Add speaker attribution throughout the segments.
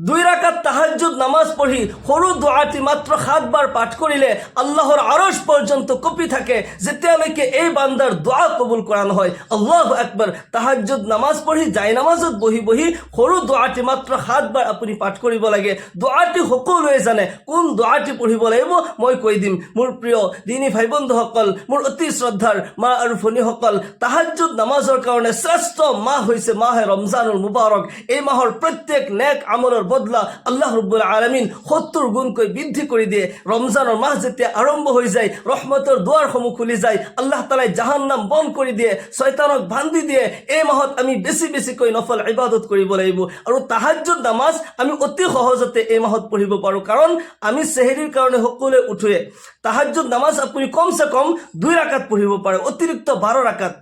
Speaker 1: দুই রাকাত তাহাজ্জুদ নামাজ পড়ি সৰু দোয়াটি মাত্র 7 বার পাঠ করিলে আল্লাহর আরশ পর্যন্ত কপি থাকে যেতিয়ালৈকে এই বান্দার দোয়া কবুল করা নহয়। আল্লাহু আকবার। তাহাজ্জুদ নামাজ পড়ি যাই নামাজত বহি বহি সৰু দোয়াটি মাত্র 7 বার আপুনি পাঠ কৰিব লাগে। দোয়াটি সকলোৱে জানে, কোন দোয়াটি পঢ়িব লাগিব মই কৈ দিম। মোৰ প্ৰিয় দিনী ভাই বন্ধুসকল, মোৰ অতি শ্ৰদ্ধাৰ মা আৰু ভনীসকল, তাহাজ্জুদ নামাজৰ কাৰণে শ্ৰেষ্ঠ মাহ হৈছে মাহে ৰমজানুল মুবাৰক। এই মাহৰ প্ৰত্যেক নেক আমলৰ বদলা আল্লাহ রব্বুল আলামিন 70 গুণকৈ বৃদ্ধি কৰি দিয়ে। ৰমজানৰ মাহ যেতিয়া আৰম্ভ হৈ যায়, ৰহমতৰ দুৱাৰসমূহ খুলি যায়, আল্লাহ তাআলাই জাহান্নাম বন্ধ কৰি দিয়ে, শয়তানক বান্ধি দিয়ে। এই মাহত আমি বেছি বেছিকৈ নফল ইবাদত কৰিব লাগিব। আৰু তাহাজ্জুদ নামাজ আমি অতি সহজতে এই মাহত পঢ়িব পাৰোঁ, কাৰণ আমি সেহৰিৰ কাৰণে সকলোৱে উঠোৱে। তাহাজ্জুদ নামাজ আপুনি কমসে কম 2 রাকাত পঢ়িব পাৰে, অতিৰিক্ত 12 রাকাত।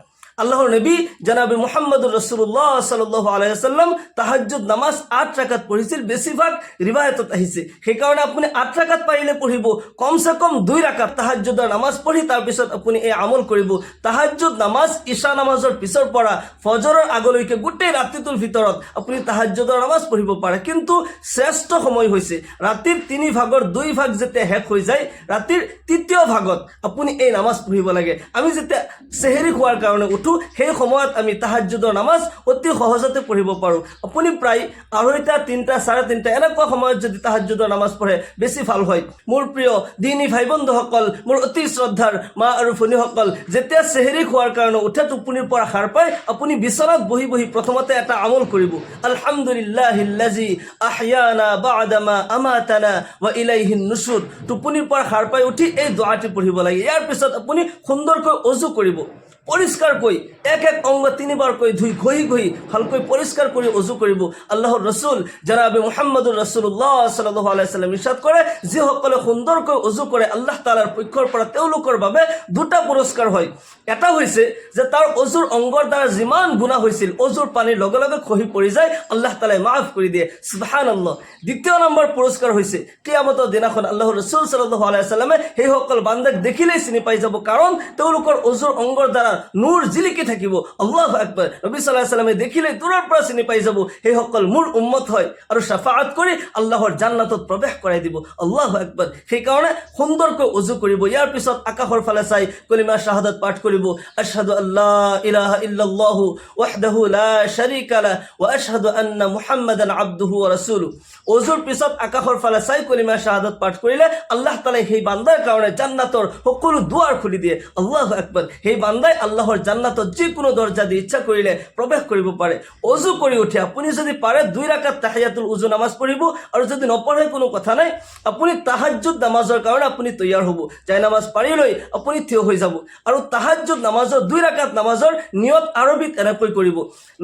Speaker 1: আল্লাহর নবী জনাবে মুহাম্মদুর রাসূলুল্লাহ সাল্লাল্লাহু আলাইহি ওয়াসাল্লাম তাহাজ্জুদ নামাজ 8 রাকাত পড়িছিল। বেশিরভাগ রিবায়াতত আহিছে, সেই কারণে আপনি 8 রাকাত পাইলে পড়িব। কমসে কম 2 রাকাত তাহাজ্জুদৰ নামাজ পড়ি তাৰ পিছত আপুনি এই আমল কৰিব। তাহাজ্জুদ নামাজ ঈশা নামাজৰ পিছৰ পৰা ফজৰৰ আগলৈকে গোটেই ৰাতিটোৰ ভিতৰত আপুনি তাহাজ্জুদৰ নামাজ পঢ়িব পাৰে। কিন্তু শ্ৰেষ্ঠ সময় হৈছে ৰাতিৰ 3 ভাগৰ 2 ভাগ যেতিয়া শেষ হৈ যায়, ৰাতিৰ 3য় ভাগত আপুনি এই নামাজ পঢ়িব লাগে। আমি যেতিয়া সেহৰি খোৱাৰ কাৰণে সেই সময়ত আমি তাহাজ্জুদৰ নামাজ অতি সহজতে পঢ়িব পাৰোঁ। আপুনি প্ৰায় 2:30, 3টা, 3:30 এনেকুৱা সময়ত যদি তাহাজ্জুদৰ নামাজ পঢ়ে বেছি ভাল হয়। মোৰ প্ৰিয় দিনী ভাই বন্ধুসকল, মোৰ অতি শ্ৰদ্ধাৰ মা আৰু ভনীসকল, যেতিয়া সেহৰি খোৱাৰ কাৰণে উঠে, টোপনিৰ পৰা সাৰ পায়, আপুনি বিচনাত বহি বহি প্ৰথমতে এটা আমল কৰিব। আলহামদুলিল্লাহিল্লাজি আহয়ানা বা'দামা আমাতানা ওয়া ইলাইহিন নুশুৰ। টোপনিৰ পৰা সাৰ পাই উঠি এই দোয়াটি পঢ়িব লাগে। ইয়াৰ পিছত আপুনি সুন্দৰকৈ অজু কৰিব, পৰিষ্কাৰকৈ এক এক অংগ 3 বাৰকৈ ধুই ঘঁহি ঘঁহি ভালকৈ পৰিষ্কাৰ কৰি অজু কৰিব। আল্লাহৰ ৰসুল জনাবে মুহাম্মদুৰ ৰাসূলুল্লাহ সাল্লাল্লাহু আলাইহি ওয়াসাল্লাম ইৰশাদ কৰে, যিসকলে সুন্দৰকৈ অজু কৰে আল্লাহ তাআলাৰ পক্ষৰ পৰা তেওঁলোকৰ বাবে 2টা পুৰস্কাৰ হয়। এটা হৈছে যে তাৰ অজুৰ অংগৰ দ্বাৰা যিমান গুনাহ হৈছিল, অজুৰ পানীৰ লগে লগে খহি পৰি যায়, আল্লাহ তাআলাই মাফ কৰি দিয়ে। সুবহানাল্লাহ। দ্বিতীয় নম্বৰ পুৰস্কাৰ হৈছে কিয়ামতৰ দিনাখন আল্লাহৰ ৰসুল সাল্লাল্লাহু আলাইহি ওয়াসাল্লামে সেইসকল বান্দাক দেখিলেই চিনি পাই যাব, কাৰণ তেওঁলোকৰ অজুৰ অংগৰ দ্বাৰা নূৰ জিলিকি থাকিব। আল্লাহু আকবার। নবী সাল্লাল্লাহু আলাইহি ওয়াসাল্লামে দেখিলে দূৰৰ পৰা চিনি পাই যাব সেইসকল মোৰ উম্মত হয়, আৰু শাফাআত কৰি আল্লাহৰ জান্নাতত প্ৰৱেশ কৰাই দিব। আল্লাহু আকবার। সেই কাৰণে সুন্দৰকৈ অজু কৰিব। ইয়াৰ পিছত আকাশৰ ফালে চাই কলিমা শাহাদাত পাঠ কৰিব। আশহাদু আল্লা ইলাহা ইল্লাল্লাহু ওয়াহদাহু লা শারীকা লাহু ওয়া আশহাদু আন্না মুহাম্মাদান আবদুহু ওয়া রাসূলুহু। অজুৰ পিছত আকাশৰ ফালে চাই কলিমা শাহাদাত পাঠ কৰিলে আল্লাহ তাআলাই সেই বান্দাৰ কাৰণে জান্নাতৰ সকলো দুৱাৰ খুলি দিয়ে। আল্লাহু আকবার। সেই বান্দাই আল্লাহৰ জান্নাতত যিকোনো দরজা দিয়ে ইচ্ছা কৰিলে প্ৰৱেশ কৰিব পাৰে। অজু কৰি উঠি আপুনি যদি পাৰে 2 রাকাত তাহিয়াতুল উজু নামাজ পঢ়িব, আৰু যদি নপঢ়ে কোনো কথা নাই, আপুনি তাহাজ্জুদ নামাজৰ কাৰণে আপুনি তৈয়াৰ হ'ব। যাই নামাজ পাৰি লৈ আপুনি থিয় হৈ যাব, আৰু তাহাজ্জুদ নামাজৰ 2 রাকাত নামাজৰ নিয়ত আৰবিত এনেকৈ কৰিব।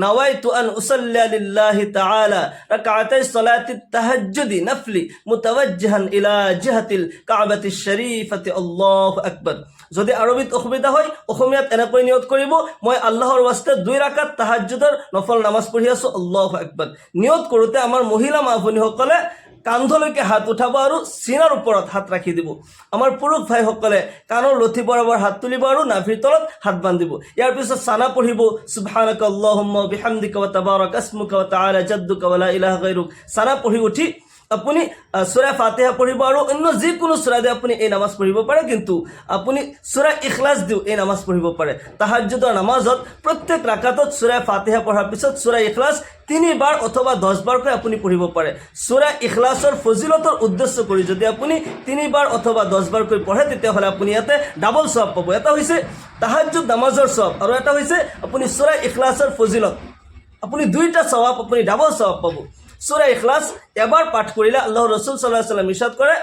Speaker 1: নাৱাইতু আন উছল্লি লিল্লাহি তাআলা রাকাতাই সালাতিত তাহাজ্জুদি নাফলি মুতাওয়াজ্জিহান ইলা জিহাতিল কাবাতিশ শরীফাতি। আল্লাহু আকবার। যদি আৰবিত অসুবিধা হয়, অসমীয়াত এনেকৈ নিয়ত কৰিব, মই আল্লাহৰ ওয়াস্তে 2 রাকাত তাহাজ্জুদৰ নফল নামাজ পঢ়ি আছো। আল্লাহু আকবার। নিয়ত কৰোতে আমাৰ মহিলা মা ভনীসকলে কান্ধলৈকে হাত উঠাব আৰু চিনাৰ ওপৰত হাত ৰাখি দিব। আমাৰ পুৰুষ ভাইসকলে কাণৰ লঠি বৰাবৰ হাত তুলিব আৰু নাভিৰ তলত হাত বান্ধিব। ইয়াৰ পিছত সানা পঢ়িব, সুবহানাকা আল্লাহুম্মা বিহামদিকা ওয়া তাবারাকা ইসমুকা ওয়া তাআলা জাদ্দুকা ওয়া লা ইলাহা গায়রুক। সানা পঢ়ি উঠি আপুনি সূরা ফাতিহা পঢ়িব, আৰু অন্য যিকোনো সূরা দিয়ে আপুনি এই নামাজ পঢ়িব পাৰে, কিন্তু আপুনি সূরা ইখলাস দিও এই নামাজ পঢ়িব পাৰে। তাহাজ্জুদৰ নামাজত প্ৰত্যেক রাকাতত সূরা ফাতিহা পঢ়াৰ পিছত সূরা ইখলাস 3 বাৰ অথবা 10 বাৰকৈ আপুনি পঢ়িব পাৰে। সূরা ইখলাসৰ ফজিলতৰ উদ্দেশ্য কৰি যদি আপুনি 3 বাৰ অথবা 10 বাৰকৈ পঢ়ে, তেতিয়াহ'লে আপুনি ইয়াতে ডাবল সওয়াব পাব। এটা হৈছে তাহাজ্জুদ নামাজৰ সওয়াব, আৰু এটা হৈছে আপুনি সূরা ইখলাসৰ ফজিলত। আপুনি 2টা সওয়াব, আপুনি ডাবল সওয়াব পাব। সূরা ইখলাস এবাৰ পাঠ কৰিলে আল্লাহৰ ৰাসূল সাল্লাল্লাহু আলাইহি ওয়াসাল্লাম ইরশাদ কৰে,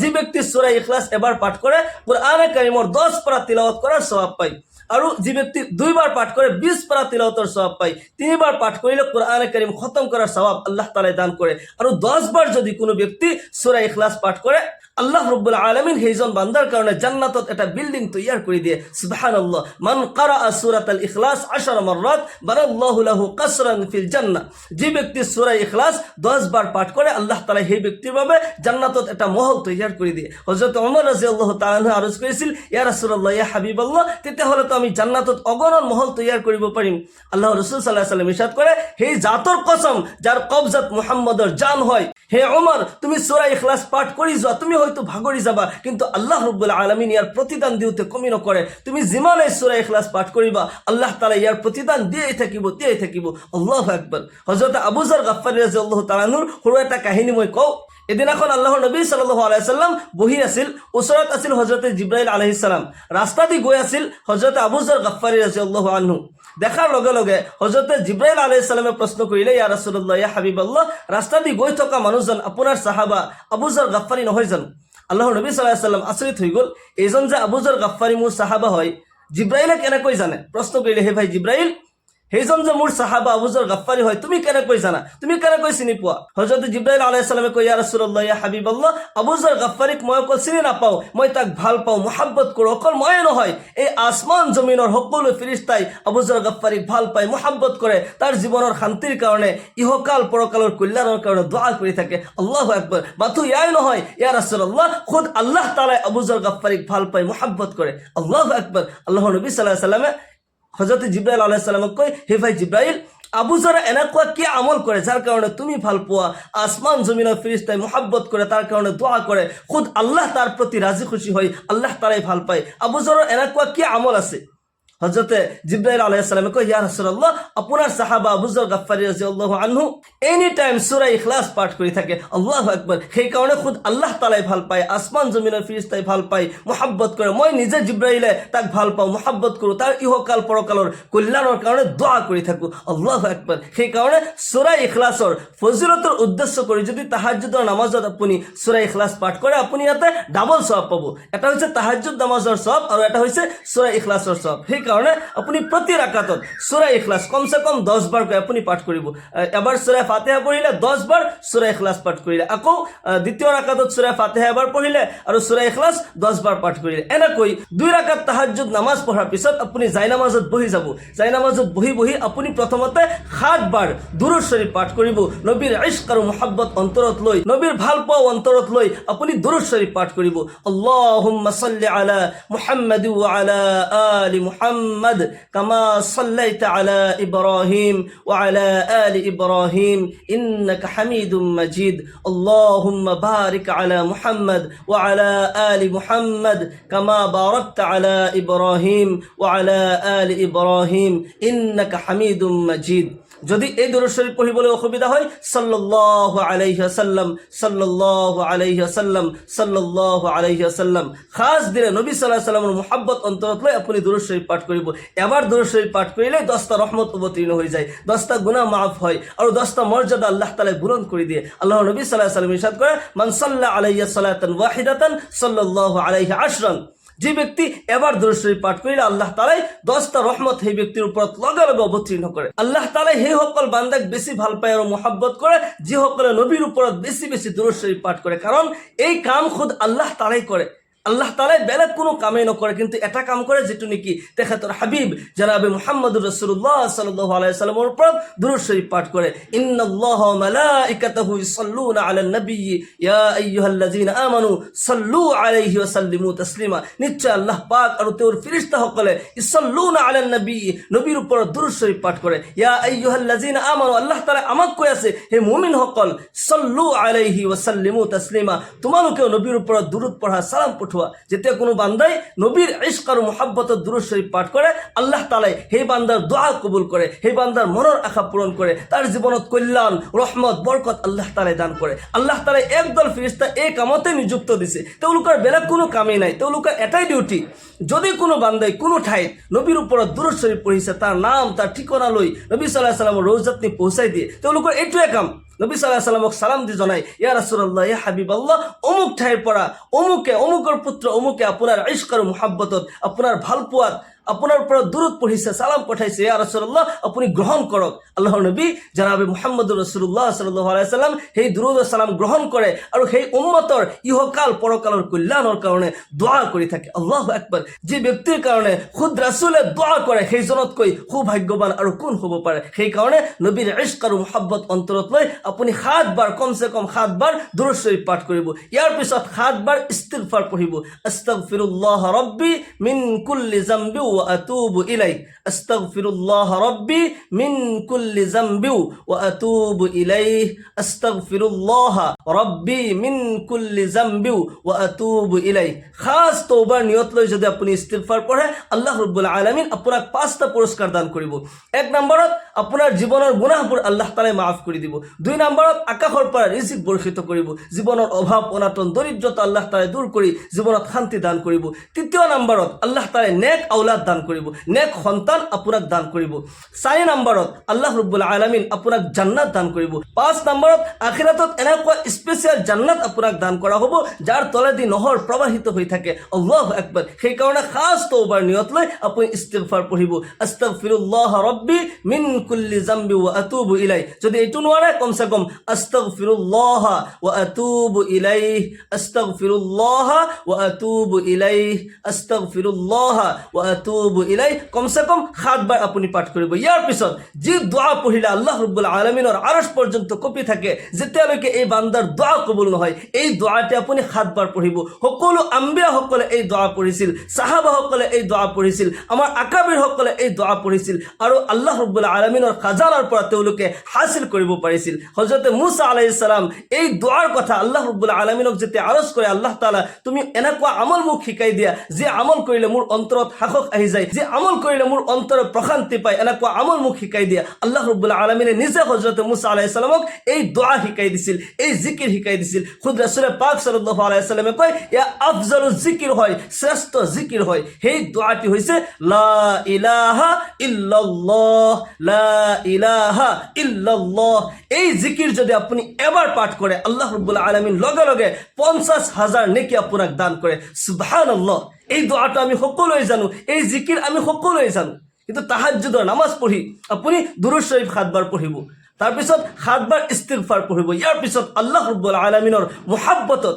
Speaker 1: যে ব্যক্তি সূরা ইখলাস এবাৰ পাঠ কৰে কুরআনে কারীমৰ 10 পাৰা তিলাওয়াত কৰাৰ সওয়াব পায়, আৰু যে ব্যক্তি 2 বাৰ পাঠ কৰে 20 পাৰা তিলাওয়াতৰ সওয়াব পায়। 3 বাৰ পাঠ কৰিলে কুরআনে কারীম খতম কৰাৰ সওয়াব আল্লাহ তাআলা দান কৰে, আৰু 10 বাৰ যদি কোনো ব্যক্তি সূরা ইখলাস পাঠ কৰে আল্লাহ রাব্বুল আলামিন সেইজন বান্দাৰ কাৰণে জান্নাতত এটা বিল্ডিং তৈয়াৰ কৰি দিয়ে। সুবহানাল্লাহ। মান ক্বাৰা সূরাতুল ইখলাস 10 মাররাত বানাল্লাহু লাহু কাসরান ফিল জান্নাহ। যে ব্যক্তি সূরা ইখলাস 10 বার পাঠ করে আল্লাহ তাআলা সেই ব্যক্তির বাবে জান্নাতত এটা মহল তৈয়াৰ কৰি দিয়ে। হযরত ওমর রাদিয়াল্লাহু তাআলা আনহু আরজ করেছিল, ইয়া রাসূলুল্লাহ, ইয়া হাবিবাল্লাহ, তেতিয়াহ'লে তো আমি জান্নাতত অগণন মহল তৈয়াৰ কৰিব পাৰিম। আল্লাহ রাসূল সাল্লাল্লাহু আলাইহি ওয়াসাল্লাম ইরশাদ করে, সেই জাতৰ কসম যাৰ কবজাত মুহাম্মদৰ জান হয়, হে ওমর, তুমি সূরা ইখলাস পাঠ কৰি যোৱা, তুমি হয়তো ভাগৰি যাবা, কিন্তু আল্লাহ রাব্বুল আলামিন ইয়াৰ প্ৰতিদান দিওঁতে কমি নকৰে। তুমি যিমানে সূরা ইখলাস পাঠ কৰিবা আল্লাহ তাআলা ইয়াৰ প্ৰতিদান দিয়েই থাকিব। আল্লাহু আকবার। হযরত আবু যর গফফাৰী রাদিয়াল্লাহু তাআলা আনহুৰ সৰু এটা কাহিনী মই কওঁ। এদিনাখন আল্লাহৰ নবী সাল্লাল্লাহু আলাইহি ওয়াসাল্লাম বহি আছিল, ওচৰত আছিল হযরত জিব্রাইল আলাইহিস সালাম। ৰাস্তা দি গৈ আছিল হযরত আবু যর গফফাৰী রাদিয়াল্লাহু আনহু। দেখাৰ লগে লগে হযরত জিব্রাইল আলাইহিস সালামে প্ৰশ্ন কৰিলে, ইয়া রাসূলুল্লাহ, ইয়া হাবিবাল্লাহ, ৰাস্তা দি গৈ থকা মানুহজন আপোনাৰ সাহাবা আবু যর গফফাৰী নহয় জানো? আল্লাহৰ নবী সাল্লাল্লাহু আলাইহি ওয়াসাল্লাম আচৰিত হৈ গ'ল, এইজন যে আবু যর গফফাৰী মোৰ সাহাবা হয়, জিব্রাইলে কেনেকৈ জানে? প্ৰশ্ন কৰিলে, হে ভাই জিব্রাইল, সেইজন যে মোৰ সাহাবা আবু যর গফফাৰী হয়, তুমি কেনেকৈ জানা? তুমি কেনেকৈ চিনি পোৱা? হযরত জিব্রাইল আলাইহিস সালামে কয়, ইয়া রাসূলুল্লাহ, ইয়া হাবিবাল্লাহ, আবু যর গফফাৰীক মই অকল চিনি নাপাওঁ, মই তাক ভাল পাওঁ, মহব্বত কৰোঁ। অকল ময়ে নহয়, এই আসমান জমিনৰ সকলো ফেৰেশতাই আবু যর গফফাৰীক ভাল পায়, মহব্বত কৰে, তাৰ জীৱনৰ শান্তিৰ কাৰণে, ইহকাল পৰকালৰ কল্যাণৰ কাৰণে দোয়া কৰি থাকে। আল্লাহু আকবার। মাথো ইয়াই নহয়, ইয়া রাসূলুল্লাহ, খুদ আল্লাহ তাআলা আবু যর গফফাৰীক ভাল পায়, মহব্বত কৰে। আল্লাহু আকবার। আল্লাহৰ নবী সাল্লাল্লাহু আলাইহি ওয়াসাল্লামে হযরত জিব্রাইল আলাইহিস সালামক কয়, হে ভাই জিব্রাইল, আবু যর এনেকুৱা কি আমল কৰে যাৰ কাৰণে তুমি ভাল পোৱা, আসমান জমিনৰ ফেৰেশতাই মহব্বত কৰে, তাৰ কাৰণে দোয়া কৰে, খুদ আল্লাহ তাৰ প্ৰতি ৰাজি খুশি হয়, আল্লাহ তাআলাই ভাল পায়। আবু যৰৰ এনেকুৱা কি আমল আছে? হযরতে জিব্রাইল আলাইহিস সালামে কয়, ইয়া রাসূলুল্লাহ, আপোনাৰ সাহাবা আবু যর গফফাৰী রাদিয়াল্লাহু আনহু এনি টাইম সূরা ইখলাস পাঠ কৰি থাকে। আল্লাহু আকবার। সেই কাৰণে খুদ আল্লাহ তাআলাই ভাল পায়, আসমান জমিনৰ ফেৰেশতাই ভাল পায়, মহব্বত কৰে। মই নিজে জিব্রাইলে তাক ভাল পাওঁ, মহব্বত কৰোঁ, তাৰ ইহকাল পৰকালৰ কল্যাণৰ কাৰণে দোয়া কৰি থাকোঁ। আল্লাহু আকবার। সেই কাৰণে সূরা ইখলাসৰ ফজিলতৰ উদ্দেশ্য কৰি যদি তাহাজ্জুদৰ নামাজত আপুনি সূরা ইখলাস পাঠ কৰে, আপুনি ইয়াতে ডাবল সওয়াব পাব। এটা হৈছে তাহাজ্জুদ নামাজৰ সওয়াব আৰু এটা হৈছে সূরা ইখলাসৰ সওয়াব। সেই কাৰণে আপুনি প্ৰতি ৰাকাতত সূরা ইখলাস কমসে কম 10 বাৰকৈ আপুনি পাঠ কৰিব। এবাৰ সূরা ফাতিহা পঢ়িলে 10 বাৰ সূরা ইখলাস পাঠ কৰিলে, আকৌ দ্বিতীয় ৰাকাতত সূরা ফাতিহা এবাৰ পঢ়িলে আৰু সূরা ইখলাস 10 বাৰ পাঠ কৰিলে। এনেকৈ 2 ৰাকাত তাহাজ্জুদ নামাজ পঢ়াৰ পিছত আপুনি জায়নামাজত বহি যাব। জায়নামাজত বহি আপুনি প্ৰথমতে 7 বাৰ দুৰুদ শৰীফ পাঠ কৰিব। নবীৰ ইশক আৰু মুহাব্বত অন্তৰত লৈ, নবীৰ ভাল পোৱা অন্তৰত লৈ আপুনি দুৰুদ শৰীফ পাঠ কৰিব। আল্লাহুম্মা সাল্লি আলা মুহাম্মাদ ওয়া আলা আলি মুহাম্মাদ কামা সাল্লাইতা আলা ইব্রাহিম ওয়া আলা আলি ইব্রাহিম ইন্নাকা হামিদুম মাজিদ। আল্লাহুম্মা বারিক আলা মুহাম্মাদ ওয়া আলা আলি মুহাম্মাদ কামা বারাকতা আলা ইব্রাহিম ওয়া আলা আলি ইব্রাহিম ইন্নাকা হামিদুম মাজিদ। যদি এই দুরূদ শরীফ পঢ়িবলৈ অসুবিধা হয়, সাল্লাল্লাহু আলাইহি ওয়াসাল্লাম, সাল্লাল্লাহু আলাইহি ওয়াসাল্লাম, সাল্লাল্লাহু আলাইহি ওয়াসাল্লাম খাস দিলে নবী সাল্লাল্লাহু আলাইহি ওয়াসাল্লামৰ মুহাব্বত অন্তৰত লৈ আপুনি দুরূদ শরীফ পাঠ কৰিব। এবাৰ দুরূদ শরীফ পাঠ কৰিলে 10টা ৰহমত অৱতীৰ্ণ হৈ যায়, 10টা গুনাহ মাফ হয় আৰু 10টা মৰ্যাদা আল্লাহ তাআলাই বুলন্দ কৰি দিয়ে। আল্লাহৰ নবী সাল্লাল্লাহু আলাইহি ওয়াসাল্লাম ইরশাদ কৰে, মান সাল্লা আলাইয়া সালাতান ওয়াহিদাতান সাল্লাল্লাহু আলাইহি আশরান। যে ব্যক্তি এবার দুরূদ শরীফ পাঠ করিলে আল্লাহ তাআলাই 10টা রহমত সেই ব্যক্তির উপর লগে লগে অবতীর্ণ করে। আল্লাহ তাআলাই সেই সকল বান্দাক বেশি ভাল পায় আর মহব্বত করে যিসকলে নবীর উপর বেশি বেশি দুরূদ শরীফ পাঠ করে, কারণ এই কাম খুদ আল্লাহ তাআলাই করে। আল্লাহ তাআলাই বেলেগ কোনো কামেই নকৰে, কিন্তু এটা কাম কৰে যেটো নেকি তেখেতৰ হাবিব জনাবে মুহাম্মদুৰ ৰাসূলুল্লাহ সাল্লাল্লাহু আলাইহি ওয়াসাল্লামৰ ওপৰত দুরূদ শরীফ পাঠ কৰে। ইন্নাল্লাহা ওয়া মালাইকাতাহু ইউসাল্লুনা আলান নাবিয়্যি ইয়া আইয়ুহাল্লাযীনা আমানু সাল্লু আলাইহি ওয়া সাল্লিমু তাসলিমা। নিশ্চয় আল্লাহ পাক আৰু তেওঁৰ ফেৰেশতাসকলে ইউসাল্লুনা আলান নাবিয়্যি নবীৰ ওপৰত দুরূদ শরীফ পাঠ কৰে। ইয়া আইয়ুহাল্লাযীনা আমানু, আল্লাহ তাআলা আমাক কৈ আছে, হে মুমিনসকল, সাল্লু আলাইহি ওয়া সাল্লিমু তাসলিমা, তোমালোকেও নবীৰ ওপৰত দুরূদ পঢ়া, সালাম পঠোৱা। যেতিয়া কোনো বান্দাই নবীর ইশক আর মুহাব্বতত দুরূদ শরীফ পাঠ করে, আল্লাহ তাআলাই সেই বান্দার দোয়া কবুল করে, সেই বান্দার মনের আশা পূরণ করে, তার জীবনত কল্যাণ, রহমত, বরকত আল্লাহ তাআলাই দান করে। আল্লাহ তাআলাই একদল ফেরেশতা এই কামতে নিযুক্ত দিছে, তেওঁলোকৰ বেলেগ কোনো কামেই নাই, তেওঁলোকৰ এটাই ডিউটি, যদি কোনো বান্দাই কোনো ঠাইত নবীর ওপৰত দুরূদ শরীফ পঢ়িছে, তাৰ নাম, তাৰ ঠিকনা লৈ নবী সাল্লাল্লাহু আলাইহি ওয়াসাল্লামৰ ৰওজাত নি পৌঁছাই দিয়ে, তেওঁলোকৰ এইটোৱে কাম। নবী সাল্লাল্লাহু আলাইহি ওয়াসাল্লামক সালাম দি জনায়, ইয়া রাসূলুল্লাহ, ইয়া হাবিবাল্লাহ, অমুক ঠাইৰ পৰা অমুকে, অমুকৰ পুত্ৰ অমুকে আপোনাৰ ইশক আৰু মুহাব্বতত, আপোনাৰ ভাল পোৱাত আপোনাৰ পৰা দুৰুদ পঢ়িছে, সালাম পঠাইছে, ইয়া ৰাসূলুল্লাহ আপুনি গ্ৰহণ কৰক। আল্লাহৰ নবী জনাবে মুহাম্মদুৰ ৰাসূলুল্লাহ সাল্লাল্লাহু আলাইহি ওয়াসাল্লাম সেই দুৰুদ আৰু সালাম গ্ৰহণ কৰে আৰু সেই উম্মতৰ ইহকাল পৰকালৰ কল্যাণৰ কাৰণে দোয়া কৰি থাকে। আল্লাহু আকবার। যি ব্যক্তিৰ কাৰণে খুদ ৰাসূলে দোয়া কৰে সেইজনতকৈ সৌভাগ্যৱান আৰু কোন হ'ব পাৰে। সেই কাৰণে নবীৰ ইশক আৰু মুহাব্বত অন্তৰত লৈ আপুনি 7 বাৰ কমসে কম 7 বাৰ দুৰুদ শৰীফ পাঠ কৰিব। ইয়াৰ পিছত 7 বাৰ ইস্তিগফাৰ পঢ়িব। আস্তাগফিৰুল্লাহ রাব্বি মিন কুল্লি যামবি ওয়া আতুবু ইলাইহি, আস্তাগফিরুল্লাহ রাব্বি মিন কুল্লি যামবি ওয়া আতুবু ইলাইহি, আস্তাগফিরুল্লাহ রাব্বি মিন কুল্লি যামবি ওয়া আতুবু ইলাইহি। খাস তওবার নিয়ত লৈ যদি আপুনি ইস্তিগফাৰ পঢ়ে আল্লাহ ৰাব্বুল আলামিন আপোনাক 5টা পুৰস্কাৰ দান কৰিব। 1 নম্বৰত আপোনাৰ জীৱনৰ গুনাহবোৰ আল্লাহ তাআলাই মাফ কৰি দিব। 2 নম্বৰত আকাশৰ পৰা ৰিজিক বৰ্ষিত কৰিব। জীৱনৰ অভাৱ অনাটন দৰিদ্ৰতা আল্লাহ তাআলাই দূৰ কৰি জীৱনত শান্তি দান কৰিব। 3 নম্বৰত আল্লাহ তাআলাই নেক আওলাদ দান কৰিব, নেক সন্তান আপোনাক দান কৰিব। 4 নম্বৰত আল্লাহ ৰাব্বুল আলামিন আপোনাক জান্নাত দান কৰিব। 5 নম্বৰত আখিৰাতত এনেকুৱা স্পেচিয়েল জান্নাত আপোনাক দান কৰা হ'ব যাৰ তলেদি নহৰ প্ৰবাহিত হৈ থাকে। আল্লাহু আকবার। সেই কাৰণে খাস তওবার নিয়ত লৈ আপুনি ইস্তিগফাৰ পঢ়িব। আস্তাগফিরুল্লাহ রাব্বি মিন কুল্লি যামবি ওয়া আতুবু ইলাইহি। যদি এইটো নোৱাৰে কমসে কম আস্তাগফিরুল্লাহ ওয়া আতুবু ইলাইহি, আস্তাগফিরুল্লাহ ওয়া আতুবু ইলাইহি, আস্তাগফিরুল্লাহ ওয়া আতুবু ইলাইহি কমসে কম 7 বাৰ আপুনি পাঠ কৰিব। ইয়াৰ পিছত যি দোয়া পঢ়িলে আল্লাহ ৰাব্বুল আলামিনৰ আৰশ পৰ্যন্ত কপি থাকে, যেতিয়ালৈকে এই বান্দাৰ দোয়া কবুল নহয় এই দোয়াটি আপুনি 7 বাৰ পঢ়িব। সকলো আম্বিয়া সকলে এই দোয়া পঢ়িছিল, সাহাবা সকলে এই দোয়া পঢ়িছিল, আমাৰ আকাবিৰ সকলে এই দোয়া পঢ়িছিল আৰু আল্লাহ ৰাব্বুল আলামিনৰ খাজানাৰ পৰা তেওঁলোকে হাসিল কৰিব পাৰিছিল। হযরত মুসা আলাইহিস সালাম এই দোয়াৰ কথা আল্লাহ ৰাব্বুল আলামিনক যেতিয়া আৰজ কৰে, আল্লাহ তাআলা তুমি এনেকুৱা আমল মোক শিকাই দিয়া যে আমল কৰিলে মোৰ অন্তৰত সাহস আহি যায়, যে আমল কৰিলে মোৰ অন্তৰত প্ৰশান্তি পায়, এনেকুৱা আমল মোক শিকাই দিয়া। আল্লাহ ৰাব্বুল আলামিনে নিজে হযরত মুসা আলাইহিস সালামক এই দোয়া শিকাই দিছিল, এই জিকিৰ শিকাই দিছিল। খুদ রাসূল পাক সাল্লাল্লাহু আলাইহি ওয়াসাল্লামে কয় ইয়া আফজালুজ জিকিৰ হয়, শ্ৰেষ্ঠ জিকিৰ হয়। সেই দোয়াটি হৈছে লা ইলাহা ইল্লাল্লাহ, লা ইলাহা ইল্লাল্লাহ। এই জিকিৰ যদি আপুনি এবাৰ পাঠ কৰে আল্লাহ ৰাব্বুল আলামিন লগে লগে 50,000 নেকি আপোনাক দান কৰে। সুবহানাল্লাহ। এই দোয়াটো আমি সকলোৱে জানো, এই জিকিৰ আমি সকলোৱে জানো, কিন্তু তাহাজ্জুদৰ নামাজ পঢ়ি আপুনি দুৰুদ শৰীফ 7 বাৰ পঢ়িব, তাৰপিছত 7 বাৰ ইস্তিগফাৰ পঢ়িব। ইয়াৰ পিছত আল্লাহ ৰাব্বুল আলামিনৰ মুহাব্বতত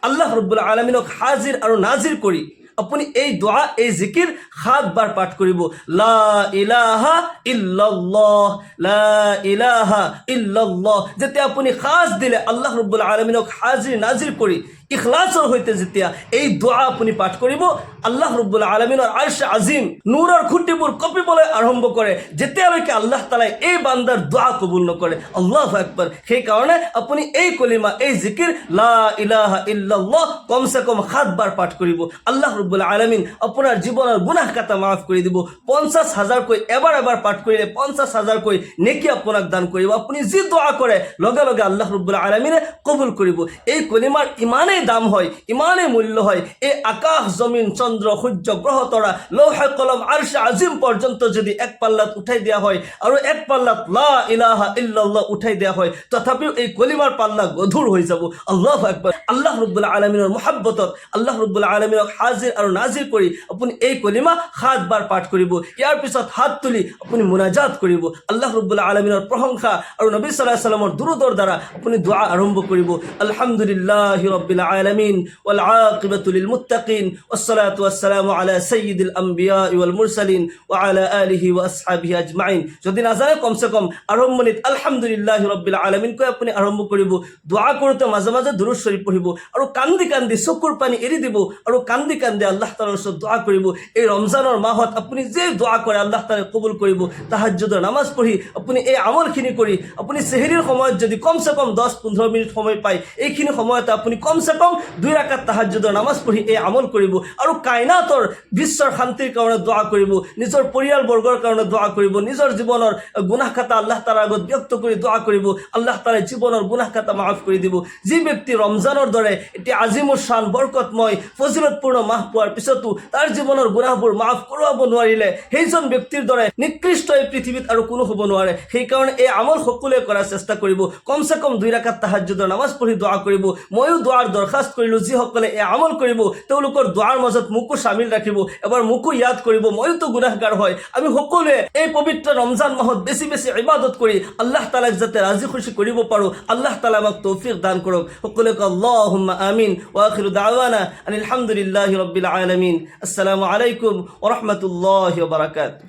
Speaker 1: আল্লাহ ৰাব্বুল আলামিনক হাজিৰ আৰু নাজিৰ কৰি আপুনি এই দোয়া এই জিকিৰ 7 বাৰ পাঠ কৰিব। লা ইলাহা ইল্লাল্লাহ, লা ইলাহা ইল্লাল্লাহ। যেতিয়া আপুনি খাস দিলে আল্লাহ ৰাব্বুল আলামিনক হাজিৰ নাজিৰ কৰি ইখলাসৰ সৈতে যেতিয়া এই দোয়া আপুনি পাঠ কৰিব আল্লাহ ৰাব্বুল আলামিনৰ আৰশ আজিম নূৰৰ খুঁটিবোৰ কঁপিবলৈ আৰম্ভ কৰে, যেতিয়ালৈকে আল্লাহ তাআলাই এই বান্দাৰ দোয়া কবুল নকৰে। আল্লাহু আকবার। সেই কাৰণে আপুনি এই কলিমা এই জিকিৰ লা ইলাহা ইল্লাল্লাহ কমসে কম 7 বাৰ পাঠ কৰিব। আল্লাহ ৰাব্বুল আলামিন আপোনাৰ জীৱনৰ গুনাহ কাটা মাফ কৰি দিব। 50,000 কৈ এবাৰ এবাৰ পাঠ কৰিলে 50,000 কৈ নেকি আপোনাক দান কৰিব। আপুনি যি দোয়া কৰে লগে লগে আল্লাহ ৰাব্বুল আলামিনে কবুল কৰিব। এই কলিমাৰ ইমানেই দাম হয়, ইমানেই মূল্য হয়, এই আকাশ জমিন চন্দ্র সূর্য গ্রহ তরা লৌহ কলম আরশ আজিম পর্যন্ত যদি এক পাল্লাত উঠাই দেওয়া হয় আৰু এক পাল্লাত লা ইলাহা ইল্লাল্লাহ উঠাই দেওয়া হয় তথাপিও এই কলিমাৰ পাল্লা গধুৰ হৈ যাব। আল্লাহু আকবার। আল্লাহ রাব্বুল আলামিনৰ মুহাব্বতত আল্লাহ রাব্বুল আলামিনক হাজিৰ আৰু নাজিৰ কৰি আপুনি এই কলিমা 7 বাৰ পাঠ কৰিব। ইয়াৰ পিছত হাত তুলি আপুনি মুনাজাত কৰিব, আল্লাহ রাব্বুল আলামিনৰ প্ৰশংসা আৰু নবী সাল্লাল্লাহু আলাইহি ওয়াসাল্লামৰ দুৰুদৰ দ্বাৰা আপুনি দোয়া আৰম্ভ কৰিব। আলহামদুলিল্লাহি রাব্বিল আলামিন ওয়াল আকিবাতু লিল মুত্তাকিন ওয়াসসালাতু ওয়াসসালামু আলা সাইয়্যিদিল আমবিয়া ওয়াল মুরসালিন ওয়া আলা আলিহি ওয়া আসহাবিহি আজমাইন। যদি না জানে কমসে কম আৰম্ভণিত আলহামদুলিল্লাহি রাব্বিল আলামিন কৈ আপুনি আৰম্ভ কৰিব। দোয়া কৰোঁতে মাজে মাজে দুৰুদ শৰীফ পঢ়িব আৰু কান্দি কান্দি চকুৰ পানী এৰি দিব আৰু কান্দি কান্দি আল্লাহ তাআলাৰ ওচৰত দোয়া কৰিব। এই ৰমজানৰ মাহত আপুনি যে দোয়া কৰে আল্লাহ তাআলাই কবুল কৰিব। তাহাজ্জুদৰ নামাজ পঢ়ি আপুনি এই আমলখিনি কৰি আপুনি সেহৰিৰ সময়ত যদি কমসে কম 10-15 মিনিট সময় পায় এইখিনি সময়তে আপুনি কমসে কম 2 রাকাত তাহাজ্জুদৰ নামাজ পঢ়ি এই আমল কৰিব আৰু কায়নাতৰ বিশ্বৰ শান্তিৰ কাৰণে দোয়া কৰিব, নিজৰ পৰিয়ালবৰ্গৰ কাৰণে দোয়া কৰিব, নিজৰ জীৱনৰ গুনাহ খাতা আল্লাহ তাআলাৰ আগত ব্যক্ত কৰি দোয়া কৰিব। আল্লাহ তাআলাই জীৱনৰ গুনাহ খাতা মাফ কৰি দিব। যি ব্যক্তি ৰমজানৰ দৰে এটি আজিমুৰ শান বৰকতময় ফজিলতপূৰ্ণ মাহ পোৱাৰ পিছতো তাৰ জীৱনৰ গুনাহবোৰ মাফ কৰাব নোৱাৰিলে সেইজন ব্যক্তিৰ দৰে নিকৃষ্ট এই পৃথিৱীত আৰু কোনো হ'ব নোৱাৰে। সেইকাৰণে এই আমল সকলোৱে কৰাৰ চেষ্টা কৰিব। কমসে কম 2 রাকাত তাহাজ্জুদৰ নামাজ পঢ়ি দোয়া কৰিব। ময়ো দোয়াৰ দৰখাস্ত কৰিলোঁ যিসকলে এই আমল কৰিব তেওঁলোকৰ দুৱাৰ মাজত মোকো চামিল ৰাখিব, এবাৰ মোকো ইয়াদ কৰিব। ময়োতো গুনাহগাৰ হয়। আমি সকলোৱে এই পবিত্ৰ ৰমজান মাহত বেছি বেছি ইবাদত কৰি আল্লাহ তাআলাক যাতে ৰাজি খুশি কৰিব পাৰোঁ, আল্লাহ তাআলা আমাক তৌফিক দান কৰক। সকলোকে আল্লাহুম্মা আমিন ওয়া আখিরু দাওয়ানা আলহামদুলিল্লাহি রাব্বিল আলামিন। আসসালামু আলাইকুম ওয়া রাহমাতুল্লাহি ওয়া বারাকাতুহু।